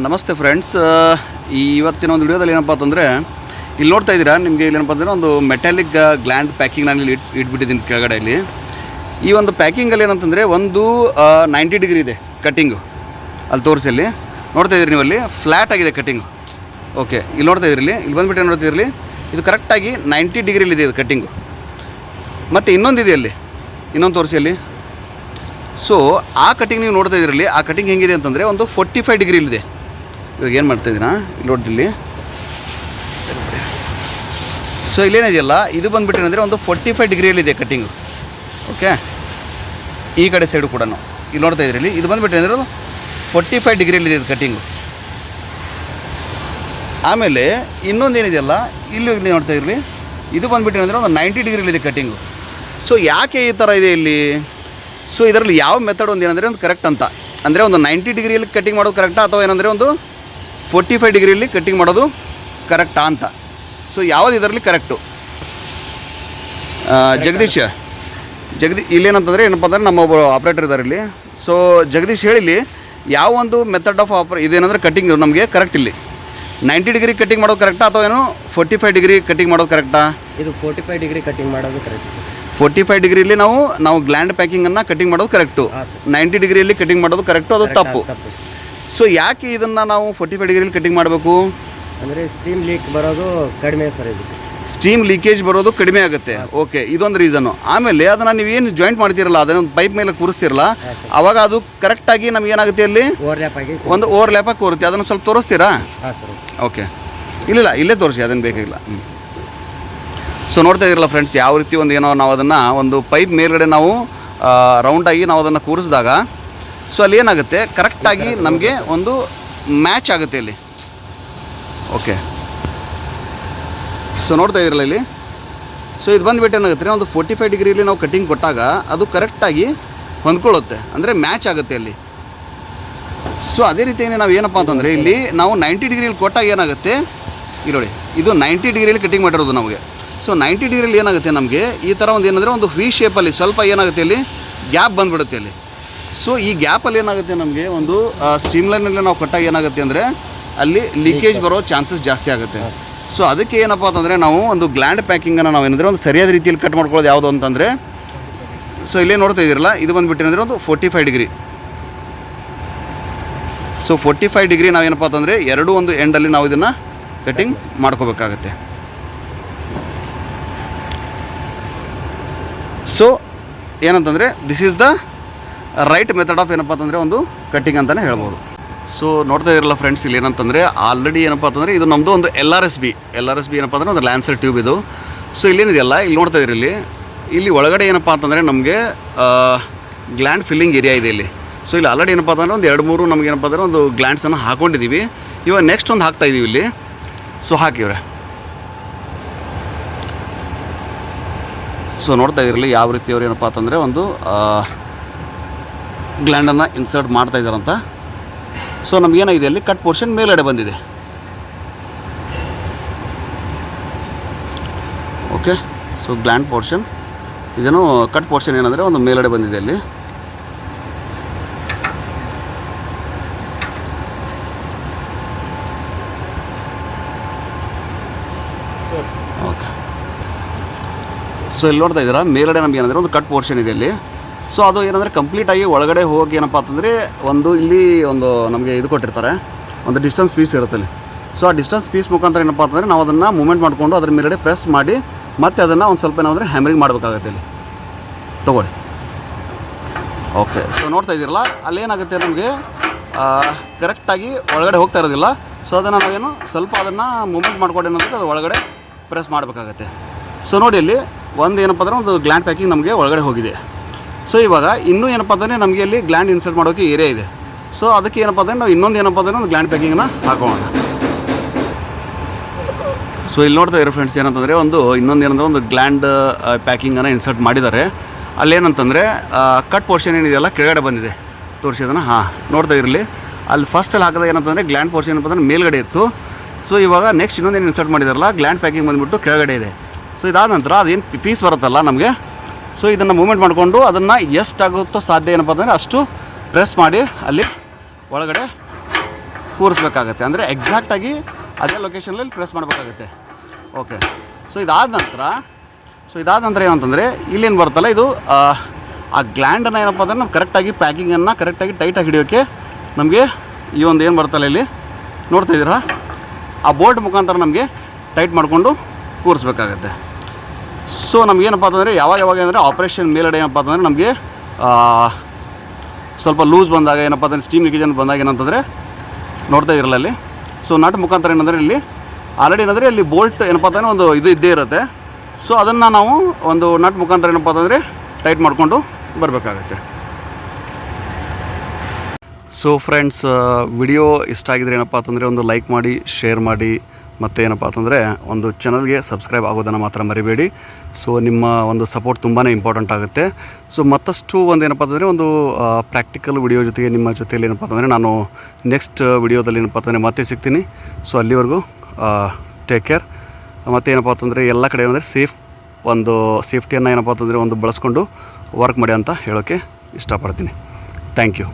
ನಮಸ್ತೆ ಫ್ರೆಂಡ್ಸ್. ಇವತ್ತಿನ ಒಂದು ವಿಡಿಯೋದಲ್ಲಿ ಏನಪ್ಪ ಅಂತಂದರೆ ಇಲ್ಲಿ ನೋಡ್ತಾ ಇದ್ದೀರಾ, ನಿಮಗೆ ಇಲ್ಲಿ ಏನಪ್ಪ ಅಂದರೆ ಒಂದು ಮೆಟಾಲಿಕ್ ಗ್ಲ್ಯಾಂಡ್ ಪ್ಯಾಕಿಂಗ್ ನಾನು ಇಲ್ಲಿ ಇಟ್ಬಿಟ್ಟಿದ್ದೀನಿ ಕೆಳಗಡೆ. ಇಲ್ಲಿ ಈ ಒಂದು ಪ್ಯಾಕಿಂಗಲ್ಲಿ ಏನಂತಂದರೆ ಒಂದು 90 ಡಿಗ್ರಿ ಇದೆ ಕಟ್ಟಿಂಗು. ಅಲ್ಲಿ ತೋರಿಸಿ, ಅಲ್ಲಿ ನೋಡ್ತಾ ಇದ್ದೀರಿ ನೀವು, ಅಲ್ಲಿ ಫ್ಲ್ಯಾಟ್ ಆಗಿದೆ ಕಟ್ಟಿಂಗು. ಓಕೆ, ಇಲ್ಲಿ ನೋಡ್ತಾ ಇದ್ರಲ್ಲಿ, ಇಲ್ಲಿ ಬಂದುಬಿಟ್ಟು ನೋಡ್ತಾ ಇರಲಿ, ಇದು ಕರೆಕ್ಟಾಗಿ 90 ಡಿಗ್ರಿಲಿದೆ ಇದು ಕಟ್ಟಿಂಗು. ಮತ್ತು ಇನ್ನೊಂದಿದೆ ಅಲ್ಲಿ, ಇನ್ನೊಂದು ತೋರಿಸಿ ಅಲ್ಲಿ. ಸೊ ಆ ಕಟಿಂಗ್ ನೀವು ನೋಡ್ತಾ ಇದ್ರಲ್ಲಿ, ಆ ಕಟಿಂಗ್ ಹೆಂಗಿದೆ ಅಂತಂದರೆ ಒಂದು 45 ಡಿಗ್ರಿಲಿದೆ. ಇವಾಗ ಏನು ಮಾಡ್ತಾಯಿದ್ದೀರಾ ಇಲ್ಲಿ ನೋಡಿಲ್ಲಿ. ಸೊ ಇಲ್ಲೇನಿದೆಯಲ್ಲ, ಇದು ಬಂದುಬಿಟ್ಟು ಏನಂದರೆ ಒಂದು 45 ಡಿಗ್ರಿಯಲ್ಲಿದೆ ಕಟ್ಟಿಂಗು. ಓಕೆ, ಈ ಕಡೆ ಸೈಡು ಕೂಡ ಇಲ್ಲಿ ನೋಡ್ತಾ ಇದ್ರಲ್ಲಿ, ಇದು ಬಂದುಬಿಟ್ಟು ಏನಂದರೆ 45 ಡಿಗ್ರಿಯಲ್ಲಿದೆ ಇದು ಕಟ್ಟಿಂಗು. ಆಮೇಲೆ ಇನ್ನೊಂದು ಏನಿದೆಯಲ್ಲ, ಇಲ್ಲಿ ನೋಡ್ತಾ ಇರಲಿ, ಇದು ಬಂದುಬಿಟ್ಟು ಏನಂದರೆ ಒಂದು 90 ಡಿಗ್ರಿಲಿದೆ ಕಟ್ಟಿಂಗು. ಸೊ ಯಾಕೆ ಈ ಥರ ಇದೆ ಇಲ್ಲಿ? ಸೊ ಇದರಲ್ಲಿ ಯಾವ ಮೆಥಡ್ ಒಂದು ಏನಂದರೆ ಒಂದು ಕರೆಕ್ಟ್ ಅಂತ, ಅಂದರೆ ಒಂದು 90 ಡಿಗ್ರಿಯಲ್ಲಿ ಕಟ್ಟಿಂಗ್ ಮಾಡೋದು ಕರೆಕ್ಟಾ, ಅಥವಾ ಏನಂದರೆ ಒಂದು 45 ಡಿಗ್ರಿಯಲ್ಲಿ ಕಟ್ಟಿಂಗ್ ಮಾಡೋದು ಕರೆಕ್ಟಾ ಅಂತ. ಸೊ ಯಾವುದು ಇದರಲ್ಲಿ ಕರೆಕ್ಟು? ಜಗದೀಶ್ ಇಲ್ಲೇನಂತಂದರೆ ಏನಪ್ಪ ಅಂದರೆ ನಮ್ಮ ಒಬ್ಬರು ಆಪ್ರೇಟರ್ ಇದ್ದಾರೆ ಇಲ್ಲಿ. ಸೊ ಜಗದೀಶ್ ಹೇಳಿಲಿ, ಯಾವ ಒಂದು ಮೆಥಡ್ ಆಫ್ ಇದೇನಂದರೆ ಕಟ್ಟಿಂಗ್ ನಮಗೆ ಕರೆಕ್ಟ್ ಇಲ್ಲಿ 90 ಡಿಗ್ರಿ ಕಟ್ಟಿಂಗ್ ಮಾಡೋದು ಕರೆಕ್ಟಾ, ಅಥವಾ ಏನು 45 ಡಿಗ್ರಿ ಕಟ್ಟಿಂಗ್ ಮಾಡೋದು ಕರೆಕ್ಟಾ? ಇದು 45 ಡಿಗ್ರಿ ಕಟ್ಟಿಂಗ್ ಮಾಡೋದು ಕರೆಕ್ಟ್ ಸರ್. 45 ಡಿಗ್ರಿಯಲ್ಲಿ ನಾವು ಗ್ಲ್ಯಾಂಡ್ ಪ್ಯಾಕಿಂಗನ್ನು ಕಟ್ಟಿಂಗ್ ಮಾಡೋದು ಕರೆಕ್ಟು. 90 ಡಿಗ್ರಿಯಲ್ಲಿ ಕಟ್ಟಿಂಗ್ ಮಾಡೋದು ಕರೆಕ್ಟು, ಅದು ತಪ್ಪು. ಸೊ ಯಾಕೆ ಇದನ್ನು ನಾವು 45 ಡಿಗ್ರಿಯಲ್ಲಿ ಕಟ್ಟಿಂಗ್ ಮಾಡಬೇಕು? ಅಂದರೆ ಸ್ಟೀಮ್ ಲೀಕ್ ಬರೋದು ಕಡಿಮೆ ಸರ್. ಇದಕ್ಕೆ ಸ್ಟೀಮ್ ಲೀಕೇಜ್ ಬರೋದು ಕಡಿಮೆ ಆಗುತ್ತೆ. ಓಕೆ, ಇದೊಂದು ರೀಸನ್ನು. ಆಮೇಲೆ ಅದನ್ನು ನೀವೇನು ಜಾಯಿಂಟ್ ಮಾಡ್ತಿರಲ್ಲ, ಅದನ್ನು ಪೈಪ್ ಮೇಲೆ ಕೂರಿಸ್ತಿರಲ್ಲ, ಆವಾಗ ಅದು ಕರೆಕ್ಟಾಗಿ ನಮ್ಗೆ ಏನಾಗುತ್ತೆ, ಅಲ್ಲಿ ಒಂದು ಓವರ್ಲ್ಯಾಪಾಗಿ ಕೂರುತ್ತೆ. ಅದನ್ನು ಸ್ವಲ್ಪ ತೋರಿಸ್ತೀರಾ? ಹಾಂ ಸರ್. ಓಕೆ, ಇಲ್ಲ ಇಲ್ಲೇ ತೋರಿಸಿ, ಅದನ್ನು ಬೇಕಾಗಿಲ್ಲ. ಸೊ ನೋಡ್ತಾ ಇದ್ದೀರಲ್ಲ ಫ್ರೆಂಡ್ಸ್, ಯಾವ ರೀತಿ ಒಂದು ಏನೋ ನಾವು ಅದನ್ನು ಒಂದು ಪೈಪ್ ಮೇಲ್ಗಡೆ ನಾವು ರೌಂಡಾಗಿ ನಾವು ಅದನ್ನು ಕೂರಿಸಿದಾಗ, ಸೊ ಅಲ್ಲಿ ಏನಾಗುತ್ತೆ, ಕರೆಕ್ಟಾಗಿ ನಮಗೆ ಒಂದು ಮ್ಯಾಚ್ ಆಗುತ್ತೆ ಇಲ್ಲಿ. ಓಕೆ, ಸೊ ನೋಡ್ತಾ ಇದ್ದೀರಲ್ಲ ಇಲ್ಲಿ. ಸೊ ಇದು ಬಂದುಬಿಟ್ಟು ಏನಾಗುತ್ತೆ, ಒಂದು 45 ಡಿಗ್ರಿಯಲ್ಲಿ ನಾವು ಕಟ್ಟಿಂಗ್ ಕೊಟ್ಟಾಗ ಅದು ಕರೆಕ್ಟಾಗಿ ಹೊಂದ್ಕೊಳ್ಳುತ್ತೆ, ಅಂದರೆ ಮ್ಯಾಚ್ ಆಗುತ್ತೆ ಅಲ್ಲಿ. ಸೊ ಅದೇ ರೀತಿಯೇ ನಾವು ಏನಪ್ಪ ಅಂತಂದರೆ ಇಲ್ಲಿ ನಾವು 90 ಡಿಗ್ರಿಯಲ್ಲಿ ಕೊಟ್ಟಾಗ ಏನಾಗುತ್ತೆ, ಇಲ್ಲಿ ನೋಡಿ, ಇದು 90 ಡಿಗ್ರಿಯಲ್ಲಿ ಕಟ್ಟಿಂಗ್ ಮಾಡಿರೋದು ನಮಗೆ. ಸೊ 90 ಡಿಗ್ರಿಯಲ್ಲಿ ಏನಾಗುತ್ತೆ, ನಮಗೆ ಈ ಥರ ಒಂದು ಏನಂದರೆ ಒಂದು ವಿ ಶೇಪಲ್ಲಿ ಸ್ವಲ್ಪ ಏನಾಗುತ್ತೆ, ಇಲ್ಲಿ ಗ್ಯಾಪ್ ಬಂದುಬಿಡುತ್ತೆ ಅಲ್ಲಿ. ಸೊ ಈ ಗ್ಯಾಪಲ್ಲಿ ಏನಾಗುತ್ತೆ, ನಮಗೆ ಒಂದು ಸ್ಟೀಮ್ ಲೈನಲ್ಲಿ ನಾವು ಕೊಟ್ಟಾಗ ಏನಾಗುತ್ತೆ ಅಂದರೆ ಅಲ್ಲಿ ಲೀಕೇಜ್ ಬರೋ ಚಾನ್ಸಸ್ ಜಾಸ್ತಿ ಆಗುತ್ತೆ. ಸೊ ಅದಕ್ಕೆ ಏನಪ್ಪ ಅಂತಂದರೆ ನಾವು ಒಂದು ಗ್ಲ್ಯಾಂಡ್ ಪ್ಯಾಕಿಂಗನ್ನು ನಾವು ಏನಂದರೆ ಒಂದು ಸರಿಯಾದ ರೀತಿಯಲ್ಲಿ ಕಟ್ ಮಾಡ್ಕೊಳ್ಳೋದು ಯಾವುದು ಅಂತಂದರೆ, ಸೊ ಇಲ್ಲೇ ನೋಡ್ತಾ ಇದ್ದೀರಲ್ಲ, ಇದು ಬಂದುಬಿಟ್ಟು ಏನಂದರೆ ಒಂದು 45 ಡಿಗ್ರಿ. ಸೊ 45 ಡಿಗ್ರಿ ನಾವೇನಪ್ಪ ಅಂತಂದರೆ ಎರಡೂ ಒಂದು ಎಂಡಲ್ಲಿ ನಾವು ಇದನ್ನು ಕಟ್ಟಿಂಗ್ ಮಾಡ್ಕೋಬೇಕಾಗತ್ತೆ. ಸೊ ಏನಂತಂದರೆ this is the right method of ಏನಪ್ಪ ಅಂತಂದರೆ ಒಂದು ಕಟ್ಟಿಂಗ್ ಅಂತಲೇ ಹೇಳ್ಬೋದು. ಸೊ ನೋಡ್ತಾ ಇರಲ್ಲ ಫ್ರೆಂಡ್ಸ್, ಇಲ್ಲಿ ಏನಂತಂದರೆ ಆಲ್ರೆಡಿ ಏನಪ್ಪ ಅಂತಂದರೆ ಇದು ನಮ್ಮದು ಒಂದು LRS B ಏನಪ್ಪ ಅಂದರೆ ಒಂದು ಲ್ಯಾನ್ಸರ್ ಟ್ಯೂಬ್ ಇದು. ಸೊ ಇಲ್ಲೇನಿದೆಯಲ್ಲ, ಇಲ್ಲಿ ನೋಡ್ತಾ ಇದ್ರಿ, ಇಲ್ಲಿ ಒಳಗಡೆ ಏನಪ್ಪ ಅಂತಂದರೆ ನಮಗೆ ಗ್ಲ್ಯಾಂಡ್ ಫಿಲ್ಲಿಂಗ್ ಏರಿಯಾ ಇದೆ ಇಲ್ಲಿ. ಸೊ ಇಲ್ಲಿ ಆಲ್ರೆಡಿ ಏನಪ್ಪ ಅಂತಂದರೆ ಒಂದು 2-3 ನಮಗೆ ಏನಪ್ಪ ಅಂದರೆ ಒಂದು ಗ್ಲ್ಯಾಂಡ್ಸನ್ನು ಹಾಕ್ಕೊಂಡಿದ್ದೀವಿ. ಇವಾಗ ನೆಕ್ಸ್ಟ್ ಒಂದು ಹಾಕ್ತಾಯಿದ್ದೀವಿ ಇಲ್ಲಿ. ಸೊ ಹಾಕಿವ್ರೆ. ಸೊ ನೋಡ್ತಾ ಇರಲಿ ಯಾವ ರೀತಿ ಅವ್ರು ಏನಪ್ಪ ಅಂತಂದರೆ ಒಂದು ಗ್ಲ್ಯಾಂಡನ್ನು ಇನ್ಸರ್ಟ್ ಮಾಡ್ತಾಯಿದ್ದಾರಂತ. ಸೊ ನಮಗೇನಾಗಿದೆ, ಅಲ್ಲಿ ಕಟ್ ಪೋರ್ಷನ್ ಮೇಲ್ಗಡೆ ಬಂದಿದೆ. ಓಕೆ, ಸೊ ಗ್ಲ್ಯಾಂಡ್ ಪೋರ್ಷನ್ ಇದೇನು ಕಟ್ ಪೋರ್ಷನ್ ಏನಂದರೆ ಒಂದು ಮೇಲ್ಗಡೆ ಬಂದಿದೆ ಅಲ್ಲಿ. ಓಕೆ, ಸೊ ಇಲ್ಲಿ ನೋಡ್ತಾ ಇದ್ದೀರಾ, ಮೇಲ್ಗಡೆ ನಮ್ಗೆ ಏನಂದರೆ ಒಂದು ಕಟ್ ಪೋರ್ಷನ್ ಇದೆ ಅಲ್ಲಿ. ಸೊ ಅದು ಏನಂದರೆ ಕಂಪ್ಲೀಟಾಗಿ ಒಳಗಡೆ ಹೋಗಿ ಏನಪ್ಪ ಅಂತಂದರೆ ಒಂದು ಇಲ್ಲಿ ಒಂದು ನಮಗೆ ಇದು ಕೊಟ್ಟಿರ್ತಾರೆ, ಒಂದು ಡಿಸ್ಟೆನ್ಸ್ ಪೀಸ್ ಇರುತ್ತೆ ಅಲ್ಲಿ. ಸೊ ಆ ಡಿಸ್ಟೆನ್ಸ್ ಪೀಸ್ ಮುಖಾಂತರ ಏನಪ್ಪ ಅಂತಂದರೆ ನಾವು ಅದನ್ನು ಮೂವ್ಮೆಂಟ್ ಮಾಡಿಕೊಂಡು ಅದ್ರ ಮೇಲ್ಗಡೆ ಪ್ರೆಸ್ ಮಾಡಿ ಮತ್ತೆ ಅದನ್ನು ಒಂದು ಸ್ವಲ್ಪ ಏನಾದರೆ ಹ್ಯಾಮರಿಂಗ್ ಮಾಡಬೇಕಾಗತ್ತೆ ಇಲ್ಲಿ. ತೊಗೊಳ್ಳಿ. ಓಕೆ, ಸೊ ನೋಡ್ತಾ ಇದ್ದೀರಲ್ಲ, ಅಲ್ಲೇನಾಗುತ್ತೆ, ನಮಗೆ ಕರೆಕ್ಟಾಗಿ ಒಳಗಡೆ ಹೋಗ್ತಾ ಇರೋದಿಲ್ಲ. ಸೊ ಅದನ್ನು ನಾವೇನು ಸ್ವಲ್ಪ ಅದನ್ನು ಮೂವ್ಮೆಂಟ್ ಮಾಡ್ಕೊಂಡು ಏನಾಗುತ್ತೆ, ಅದು ಒಳಗಡೆ ಪ್ರೆಸ್ ಮಾಡಬೇಕಾಗತ್ತೆ. ಸೊ ನೋಡಿ, ಅಲ್ಲಿ ಒಂದು ಏನಪ್ಪ ಅಂದರೆ ಒಂದು ಗ್ಲ್ಯಾಂಡ್ ಪ್ಯಾಕಿಂಗ್ ನಮಗೆ ಒಳಗಡೆ ಹೋಗಿದೆ. ಸೊ ಇವಾಗ ಇನ್ನೂ ಏನಪ್ಪ ಅಂದರೆ ನಮಗೆ ಅಲ್ಲಿ ಗ್ಲ್ಯಾಂಡ್ ಇನ್ಸರ್ಟ್ ಮಾಡೋಕ್ಕೆ ಏರಿಯಾ ಇದೆ. ಸೊ ಅದಕ್ಕೆ ಏನಪ್ಪ ಅಂದರೆ ನಾವು ಇನ್ನೊಂದು ಏನಪ್ಪ ಅಂದರೆ ಒಂದು ಗ್ಲ್ಯಾಂಡ್ ಪ್ಯಾಕಿಂಗನ್ನು ಹಾಕೋಣ. ಸೊ ಇಲ್ಲಿ ನೋಡ್ತಾ ಇರೋ ಫ್ರೆಂಡ್ಸ್, ಏನಂತಂದರೆ ಇನ್ನೊಂದು ಏನಂದರೆ ಒಂದು ಗ್ಲ್ಯಾಂಡ್ ಪ್ಯಾಕಿಂಗನ್ನು ಇನ್ಸರ್ಟ್ ಮಾಡಿದ್ದಾರೆ. ಅಲ್ಲೇನಂತಂದರೆ ಕಟ್ ಪೋರ್ಷನ್ ಏನಿದೆಯಲ್ಲ ಕೆಳಗಡೆ ಬಂದಿದೆ. ತೋರಿಸಿ ಅದನ್ನು. ಹಾಂ, ನೋಡ್ತಾ ಇರಲಿ, ಅಲ್ಲಿ ಫಸ್ಟಲ್ಲಿ ಹಾಕಿದಾಗ ಏನಂತಂದರೆ ಗ್ಲ್ಯಾಂಡ್ ಪೋರ್ಷನ್ ಏನಪ್ಪ ಅಂದರೆ ಮೇಲ್ಗಡೆ ಇತ್ತು. ಸೊ ಇವಾಗ ನೆಕ್ಸ್ಟ್ ಇನ್ನೊಂದೇನು ಇನ್ಸರ್ಟ್ ಮಾಡಿದಾರಲ್ಲ, ಗ್ಲ್ಯಾಂಡ್ ಪ್ಯಾಕಿಂಗ್ ಬಂದುಬಿಟ್ಟು ಕೆಳಗಡೆ ಇದೆ. ಸೊ ಇದಾದ ನಂತರ ಅದೇನು ಪೀಸ್ ಬರುತ್ತಲ್ಲ ನಮಗೆ, ಸೊ ಇದನ್ನು ಮೂವ್ಮೆಂಟ್ ಮಾಡಿಕೊಂಡು ಅದನ್ನು ಎಷ್ಟಾಗುತ್ತೋ ಸಾಧ್ಯ ಏನಪ್ಪ ಅಂದರೆ ಅಷ್ಟು ಪ್ರೆಸ್ ಮಾಡಿ ಅಲ್ಲಿ ಒಳಗಡೆ ಕೂರಿಸ್ಬೇಕಾಗತ್ತೆ. ಅಂದರೆ ಎಕ್ಸಾಕ್ಟಾಗಿ ಅದೇ ಲೊಕೇಶನಲ್ಲಿ ಪ್ರೆಸ್ ಮಾಡಬೇಕಾಗತ್ತೆ. ಓಕೆ. ಸೊ ಇದಾದ ನಂತರ ಏನಂತಂದರೆ ಇಲ್ಲೇನು ಬರುತ್ತಲ್ಲ ಇದು ಆ ಗ್ಲ್ಯಾಂಡನ್ನು ಏನಪ್ಪ ಅಂದರೆ ನಾವು ಕರೆಕ್ಟಾಗಿ ಪ್ಯಾಕಿಂಗನ್ನು ಕರೆಕ್ಟಾಗಿ ಟೈಟಾಗಿ ಹಿಡಿಯೋಕ್ಕೆ ನಮಗೆ ಈ ಒಂದು ಏನು ಬರುತ್ತಲ್ಲ ಇಲ್ಲಿ ನೋಡ್ತಾ ಇದ್ದೀರಾ, ಆ ಬೋಲ್ಟ್ ಮುಖಾಂತರ ನಮಗೆ ಟೈಟ್ ಮಾಡಿಕೊಂಡು ಕೂರಿಸ್ಬೇಕಾಗತ್ತೆ. ಸೊ ನಮಗೇನಪ್ಪ ಅಂತಂದರೆ ಯಾವಾಗ ಅಂದರೆ ಆಪ್ರೇಷನ್ ಮೇಲ್ಗಡೆ ಏನಪ್ಪ ಅಂತಂದರೆ ನಮಗೆ ಸ್ವಲ್ಪ ಲೂಸ್ ಬಂದಾಗ ಏನಪ್ಪ ಅಂತಂದರೆ ಸ್ಟೀಮ್ ಲೀಕೇಜ್ ಬಂದಾಗ ಏನಂತಂದರೆ ನೋಡ್ತಾ ಇರಲ್ಲ ಅಲ್ಲಿ. ಸೊ ನಟ್ ಮುಖಾಂತರ ಏನಂದರೆ ಇಲ್ಲಿ ಆಲ್ರೆಡಿ ಏನಂದರೆ ಇಲ್ಲಿ ಬೋಲ್ಟ್ ಏನಪ್ಪ ಅಂತಂದರೆ ಒಂದು ಇದು ಇದ್ದೇ ಇರುತ್ತೆ. ಸೊ ಅದನ್ನು ನಾವು ಒಂದು ನಟ್ ಮುಖಾಂತರ ಏನಪ್ಪ ಅಂತಂದರೆ ಟೈಟ್ ಮಾಡಿಕೊಂಡು ಬರಬೇಕಾಗತ್ತೆ. ಸೊ ಫ್ರೆಂಡ್ಸ್, ವಿಡಿಯೋ ಇಷ್ಟ ಆಗಿದ್ರೆ ಏನಪ್ಪ ಅಂತಂದರೆ ಒಂದು ಲೈಕ್ ಮಾಡಿ, ಶೇರ್ ಮಾಡಿ, ಮತ್ತು ಏನಪ್ಪ ಅಂತಂದರೆ ಒಂದು ಚಾನಲ್ಗೆ ಸಬ್ಸ್ಕ್ರೈಬ್ ಆಗೋದನ್ನು ಮಾತ್ರ ಮರಿಬೇಡಿ. ಸೊ ನಿಮ್ಮ ಒಂದು ಸಪೋರ್ಟ್ ತುಂಬಾ ಇಂಪಾರ್ಟೆಂಟ್ ಆಗುತ್ತೆ. ಸೊ ಮತ್ತಷ್ಟು ಒಂದು ಏನಪ್ಪ ಅಂತಂದರೆ ಒಂದು ಪ್ರಾಕ್ಟಿಕಲ್ ವಿಡಿಯೋ ಜೊತೆಗೆ ನಿಮ್ಮ ಜೊತೆಯಲ್ಲಿ ಏನಪ್ಪ ಅಂತಂದರೆ ನಾನು ನೆಕ್ಸ್ಟ್ ವಿಡಿಯೋದಲ್ಲಿ ಏನಪ್ಪ ಅಂತಂದರೆ ಮತ್ತೆ ಸಿಗ್ತೀನಿ. ಸೊ ಅಲ್ಲಿವರೆಗೂ ಟೇಕ್ ಕೇರ್. ಮತ್ತು ಏನಪ್ಪ ಅಂತಂದರೆ ಎಲ್ಲ ಕಡೆ ಏನಂದರೆ ಸೇಫ್ಟಿಯನ್ನು ಏನಪ್ಪ ಅಂತಂದರೆ ಒಂದು ಬಳಸ್ಕೊಂಡು ವರ್ಕ್ ಮಾಡಿ ಅಂತ ಹೇಳೋಕ್ಕೆ ಇಷ್ಟಪಡ್ತೀನಿ. Thank you.